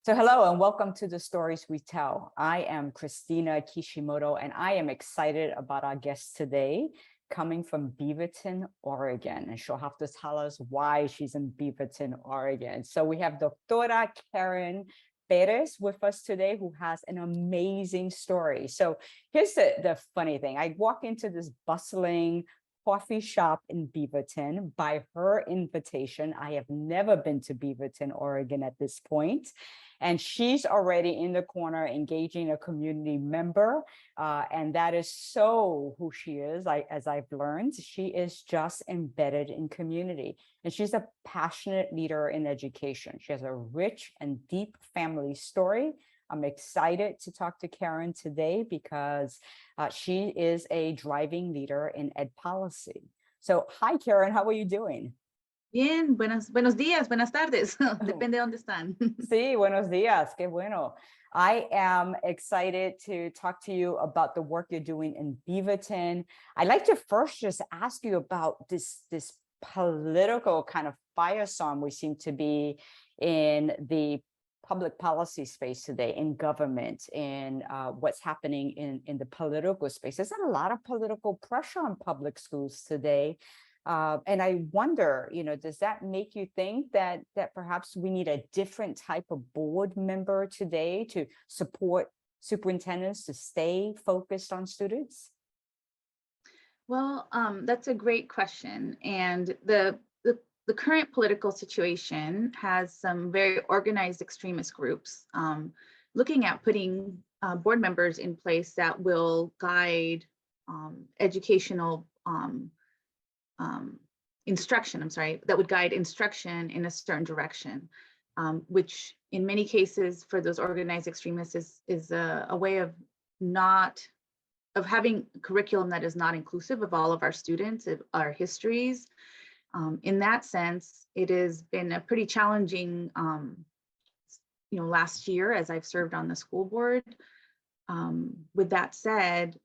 So hello and welcome to the Stories We Tell. I am Christina Kishimoto and I am excited about our guest today coming from Beaverton, Oregon. And she'll have to tell us why she's in Beaverton, Oregon. So we have Doctora Karen Perez with us today, who has an amazing story. So here's the funny thing. I walk into this bustling coffee shop in Beaverton by her invitation. I have never been to Beaverton, Oregon at this point. And she's already in the corner engaging a community member. And that is so who she is. As I've learned, she is just embedded in community. And she's a passionate leader in education. She has a rich and deep family story. I'm excited to talk to Karen today because she is a driving leader in ed policy. So hi, Karen, how are you doing? Bien, buenos días, buenas tardes, depende de dónde están. Sí, buenos días, qué bueno. I am excited to talk to you about the work you're doing in Beaverton. I'd like to first just ask you about this political kind of firestorm we seem to be in the public policy space today, in government, in what's happening in the political space. There's a lot of political pressure on public schools today. And I wonder, does that make you think that perhaps we need a different type of board member today to support superintendents to stay focused on students? Well, that's a great question. And the current political situation has some very organized extremist groups looking at putting board members in place that will guide educational instruction, that would guide instruction in a certain direction, which in many cases for those organized extremists is a way of having curriculum that is not inclusive of all of our students, of our histories. In that sense, it has been a pretty challenging, last year as I've served on the school board. With that said,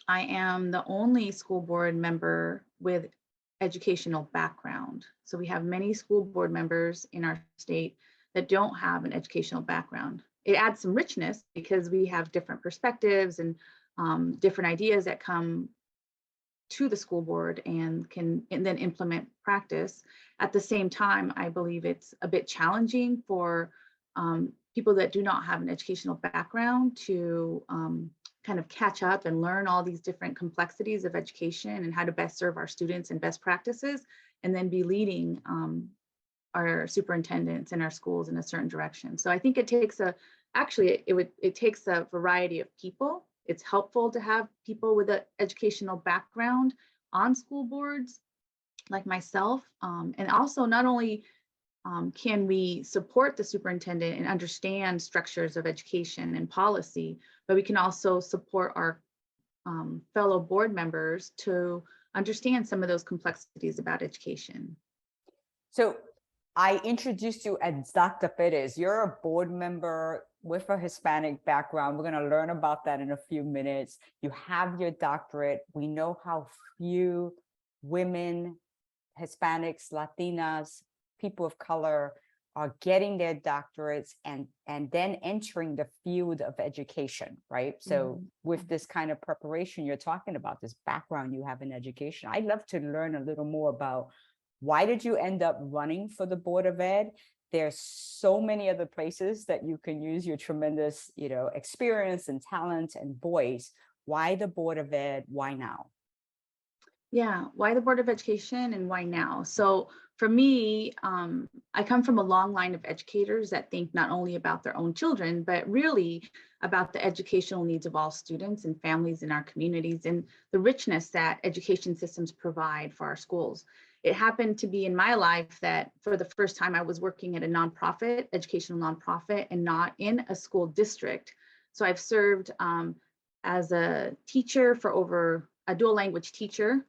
I am the only school board member with educational background. So we have many school board members in our state that don't have an educational background. It adds some richness because we have different perspectives and different ideas that come to the school board and then implement practice. At the same time, I believe it's a bit challenging for people that do not have an educational background to kind of catch up and learn all these different complexities of education and how to best serve our students and best practices, and then be leading our superintendents in our schools in a certain direction. So I think it takes it takes a variety of people. It's helpful to have people with an educational background on school boards like myself. And also not only can we support the superintendent and understand structures of education and policy, but we can also support our fellow board members to understand some of those complexities about education. So I introduced you as Dr. Perez. You're a board member with a Hispanic background. We're going to learn about that in a few minutes. You have your doctorate. We know how few women, Hispanics, Latinas, people of color are getting their doctorates and then entering the field of education, right? So with this kind of preparation you're talking about, this background you have in education, I'd love to learn a little more about why did you end up running for the Board of Ed? There's so many other places that you can use your tremendous, experience and talent and voice. Why the Board of Ed? Why now? Yeah, why the Board of Education and why now? So for me, I come from a long line of educators that think not only about their own children, but really about the educational needs of all students and families in our communities and the richness that education systems provide for our schools. It happened to be in my life that for the first time I was working at a nonprofit, educational nonprofit, and not in a school district. So I've served as a teacher a dual language teacher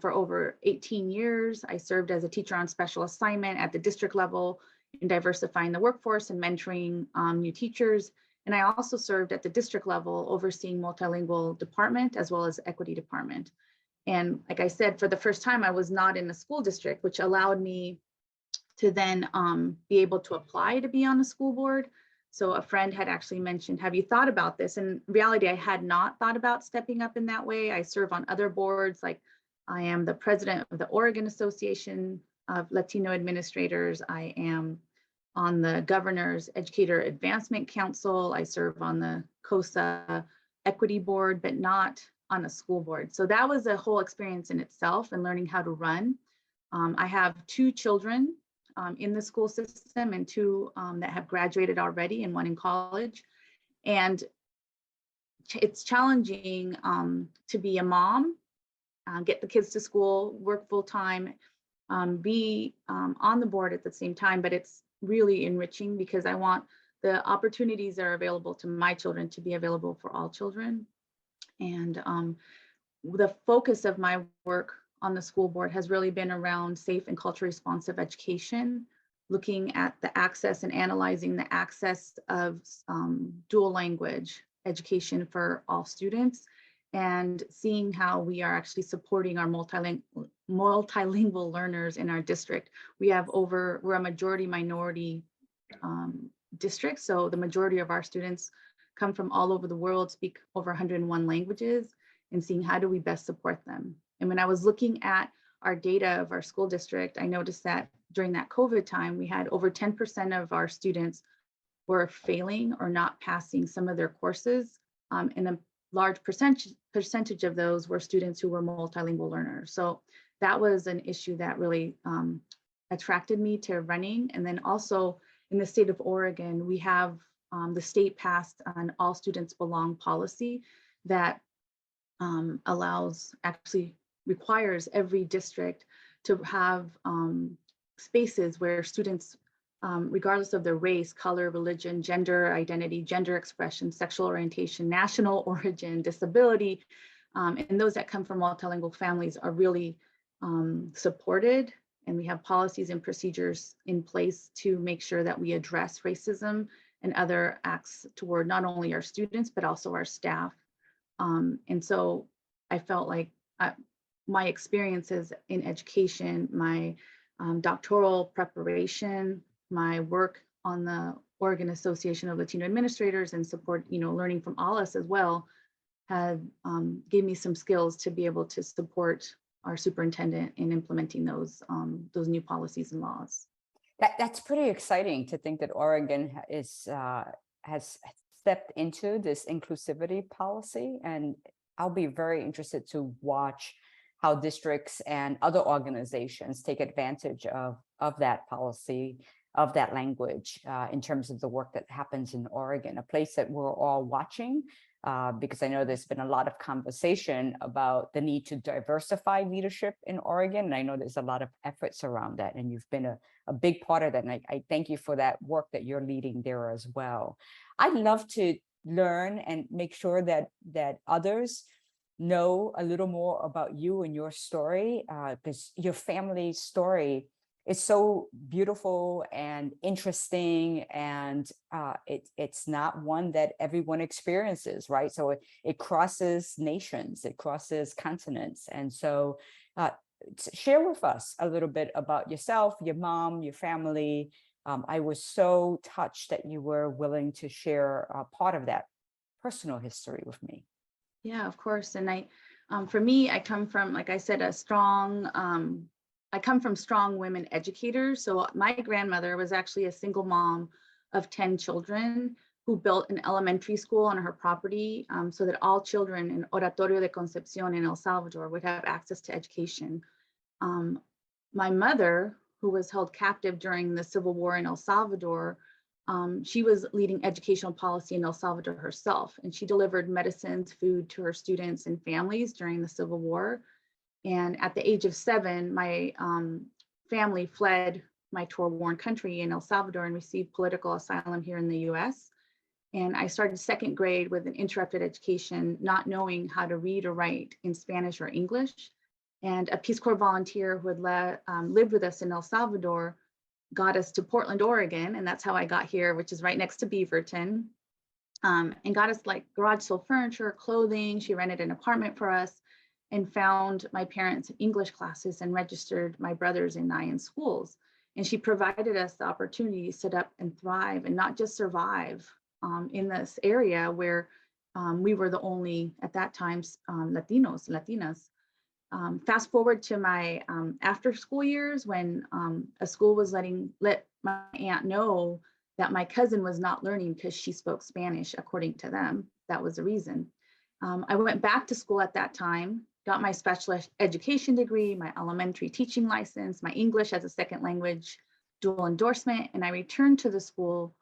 for over 18 years. I served as a teacher on special assignment at the district level in diversifying the workforce and mentoring new teachers. And I also served at the district level overseeing multilingual department as well as equity department. And like I said, for the first time, I was not in a school district, which allowed me to then be able to apply to be on the school board. So a friend had actually mentioned, have you thought about this? And in reality, I had not thought about stepping up in that way. I serve on other boards, like I am the president of the Oregon Association of Latino Administrators. I am on the Governor's Educator Advancement Council. I serve on the COSA Equity Board, but not on a school board. So that was a whole experience in itself, and learning how to run. I have 2 children in the school system, and 2 that have graduated already and 1 in college. And it's challenging to be a mom, get the kids to school, work full time, be on the board at the same time, but it's really enriching because I want the opportunities that are available to my children to be available for all children. And the focus of my work on the school board has really been around safe and culturally responsive education, looking at the access and analyzing the access of dual language education for all students, and seeing how we are actually supporting our multilingual learners in our district. We're a majority minority district, so the majority of our students come from all over the world, speak over 101 languages, and seeing how do we best support them. And when I was looking at our data of our school district, I noticed that during that COVID time, we had over 10% of our students were failing or not passing some of their courses. And a large percentage of those were students who were multilingual learners. So that was an issue that really attracted me to running. And then also in the state of Oregon, we have the state passed an all students belong policy that requires every district to have spaces where students, regardless of their race, color, religion, gender identity, gender expression, sexual orientation, national origin, disability, and those that come from multilingual families are really supported. And we have policies and procedures in place to make sure that we address racism and other acts toward not only our students, but also our staff. And so I felt like my experiences in education, my doctoral preparation, my work on the Oregon Association of Latino Administrators, and support, learning from ALAS as well, had gave me some skills to be able to support our superintendent in implementing those new policies and laws. That's pretty exciting to think that Oregon has stepped into this inclusivity policy, and I'll be very interested to watch how districts and other organizations take advantage of that policy, of that language, in terms of the work that happens in Oregon, a place that we're all watching, because I know there's been a lot of conversation about the need to diversify leadership in Oregon. And I know there's a lot of efforts around that, and you've been a big part of that. And I thank you for that work that you're leading there as well. I'd love to learn and make sure that others know a little more about you and your story, because your family story is so beautiful and interesting, and it's not one that everyone experiences, right? So it crosses nations, it crosses continents. And so share with us a little bit about yourself, your mom, your family. I was so touched that you were willing to share part of that personal history with me. Yeah, of course. And for me, I come from, like I said, I come from strong women educators. So my grandmother was actually a single mom of 10 children who built an elementary school on her property, so that all children in Oratorio de Concepcion in El Salvador would have access to education. My mother, who was held captive during the Civil War in El Salvador, she was leading educational policy in El Salvador herself, and she delivered medicines, food to her students and families during the Civil War. And at the age of 7, my family fled my war-worn country in El Salvador and received political asylum here in the US. And I started 2nd grade with an interrupted education, not knowing how to read or write in Spanish or English. And a Peace Corps volunteer who had lived with us in El Salvador got us to Portland, Oregon, and that's how I got here, which is right next to Beaverton, and got us like garage sale furniture, clothing. She rented an apartment for us and found my parents' English classes and registered my brothers and I in schools. And she provided us the opportunity to sit up and thrive and not just survive in this area where we were the only, at that time, Latinas. Fast forward to my after school years when a school was let my aunt know that my cousin was not learning because she spoke Spanish, according to them. That was the reason. I went back to school at that time, got my special education degree, my elementary teaching license, my English as a second language dual endorsement, and I returned to the school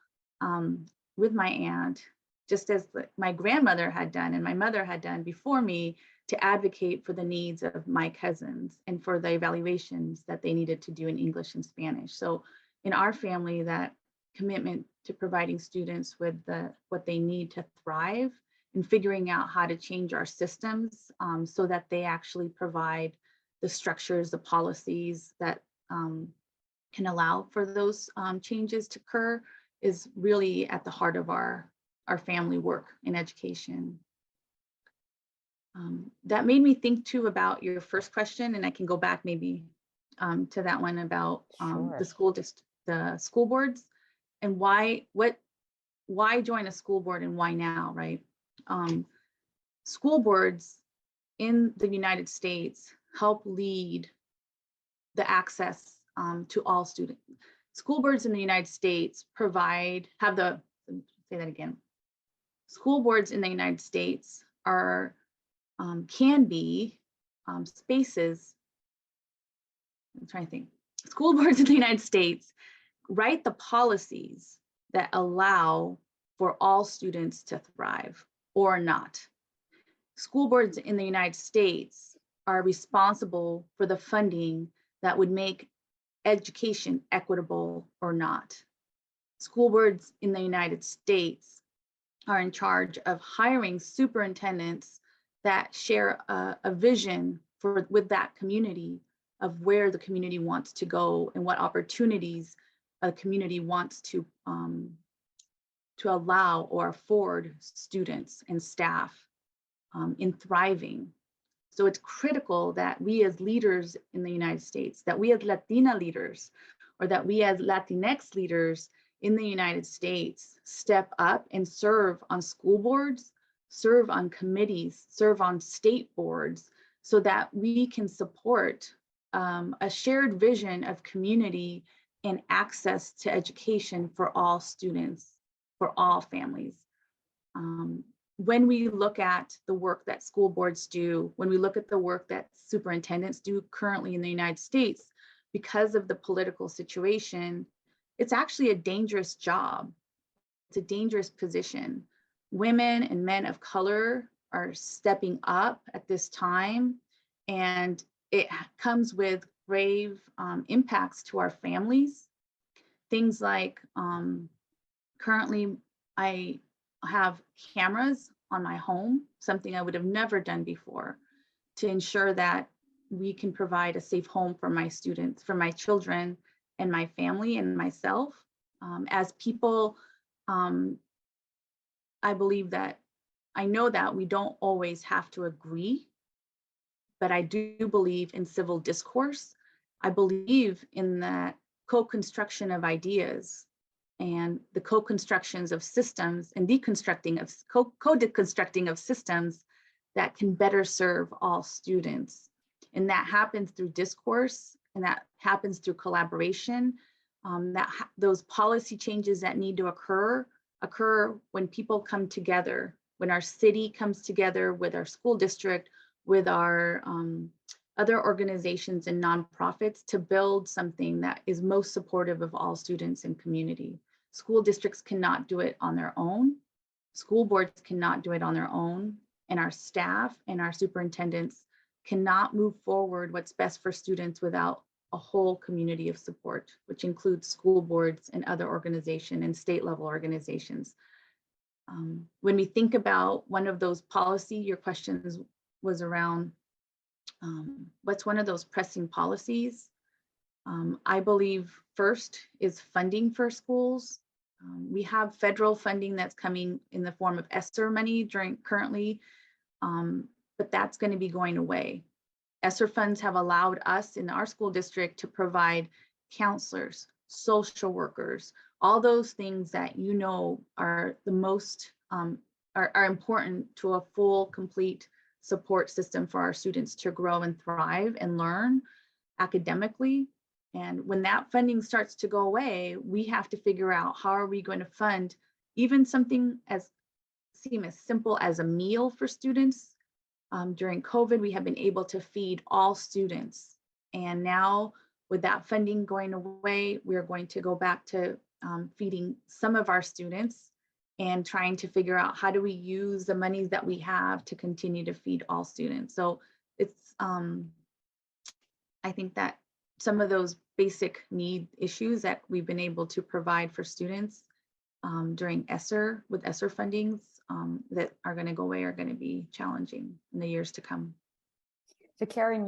with my aunt, just as my grandmother had done and my mother had done before me, to advocate for the needs of my cousins and for the evaluations that they needed to do in English and Spanish. So in our family, that commitment to providing students with what they need to thrive and figuring out how to change our systems so that they actually provide the structures, the policies that can allow for those changes to occur is really at the heart of our family work in education. That made me think too about your first question, and I can go back maybe to that one about the school boards and why join a school board and why now, right? School boards in the United States help lead the access to all students. School boards in the United States school boards in the United States can be spaces. I'm trying to think. School boards in the United States write the policies that allow for all students to thrive or not. School boards in the United States are responsible for the funding that would make education equitable or not. School boards in the United States are in charge of hiring superintendents that share a vision with that community of where the community wants to go and what opportunities a community wants to allow or afford students and staff in thriving. So it's critical that we as leaders in the United States, that we as Latina leaders, or that we as Latinx leaders in the United States step up and serve on school boards, serve on committees, serve on state boards, so that we can support a shared vision of community and access to education for all students, for all families. When we look at the work that school boards do, when we look at the work that superintendents do currently in the United States, because of the political situation, it's actually a dangerous job. It's a dangerous position. Women and men of color are stepping up at this time, and it comes with grave impacts to our families. Things like currently I have cameras on my home, something I would have never done before, to ensure that we can provide a safe home for my students, for my children and my family and myself. As people, I know that we don't always have to agree, but I do believe in civil discourse. I believe in that co-construction of ideas and the co-constructions of systems and co-deconstructing of systems that can better serve all students. And that happens through discourse, and that happens through collaboration. Those policy changes that need to occur when people come together, when our city comes together with our school district, with our other organizations and nonprofits to build something that is most supportive of all students and community. School districts cannot do it on their own. School boards cannot do it on their own. And our staff and our superintendents cannot move forward what's best for students without a whole community of support, which includes school boards and other organizations and state level organizations. When we think about one of those policy, your questions was around what's one of those pressing policies. I believe first is funding for schools. We have federal funding that's coming in the form of ESSER money currently, but that's going to be going away. ESSER funds have allowed us in our school district to provide counselors, social workers, all those things that you know are the most are important to a full, complete support system for our students to grow and thrive and learn academically. And when that funding starts to go away, we have to figure out how are we going to fund even something as simple as a meal for students. During COVID, we have been able to feed all students. And now with that funding going away, we're going to go back to feeding some of our students and trying to figure out how do we use the monies that we have to continue to feed all students. So it's, I think that some of those basic need issues that we've been able to provide for students during ESSER, with ESSER fundings that are going to go away are going to be challenging in the years to come. So Karen,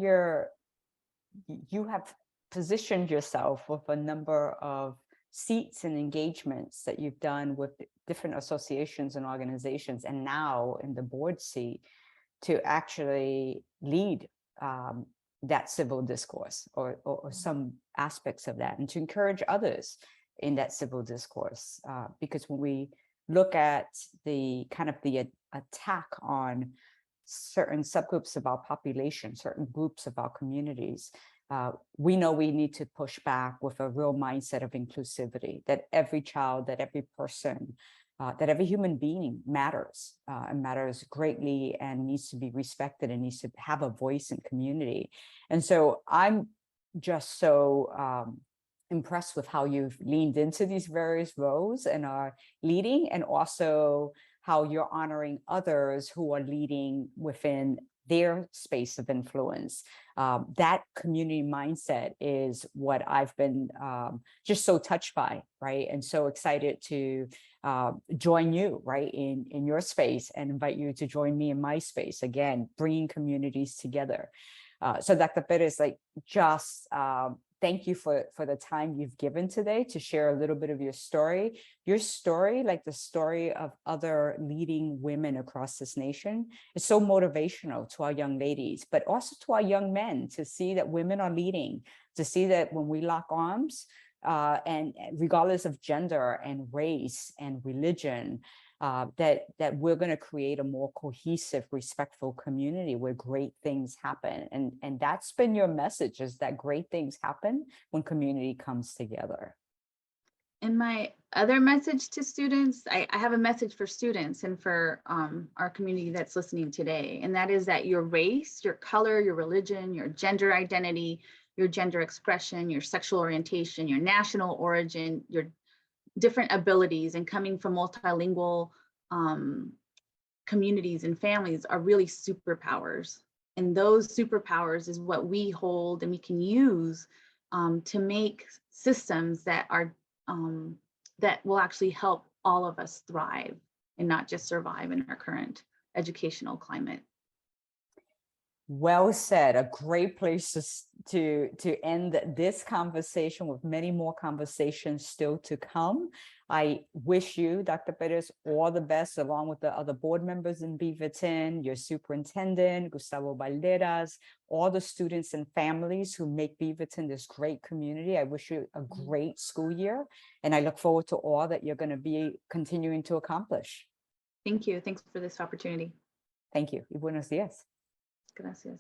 you have positioned yourself with a number of seats and engagements that you've done with different associations and organizations, and now in the board seat to actually lead that civil discourse or some aspects of that, and to encourage others in that civil discourse. Because when we look at the kind of the attack on certain subgroups of our population, certain groups of our communities, we know we need to push back with a real mindset of inclusivity, that every child, that every person, that every human being matters and matters greatly and needs to be respected and needs to have a voice in community. And so I'm just so impressed with how you've leaned into these various roles and are leading, and also how you're honoring others who are leading within their space of influence. That community mindset is what I've been just so touched by, right? And so excited to join you, right, in your space, and invite you to join me in my space, again, bringing communities together. So Dr. Perez, like, just thank you for the time you've given today to share a little bit of your story, like the story of other leading women across this nation. Is so motivational to our young ladies, but also to our young men, to see that women are leading, to see that when we lock arms, and regardless of gender and race and religion, that we're going to create a more cohesive, respectful community where great things happen. And that's been your message, is that great things happen when community comes together. And my other message to students, I have a message for students and for our community that's listening today. And that is that your race, your color, your religion, your gender identity, your gender expression, your sexual orientation, your national origin, your different abilities, and coming from multilingual communities and families are really superpowers. And those superpowers is what we hold and we can use to make systems that are that will actually help all of us thrive and not just survive in our current educational climate. Well said. A great place to end this conversation, with many more conversations still to come. I wish you, Dr. Perez, all the best, along with the other board members in Beaverton, your superintendent, Gustavo Valderas, all the students and families who make Beaverton this great community. I wish you a great school year, and I look forward to all that you're going to be continuing to accomplish. Thank you. Thanks for this opportunity. Thank you. Y buenos días. Gracias.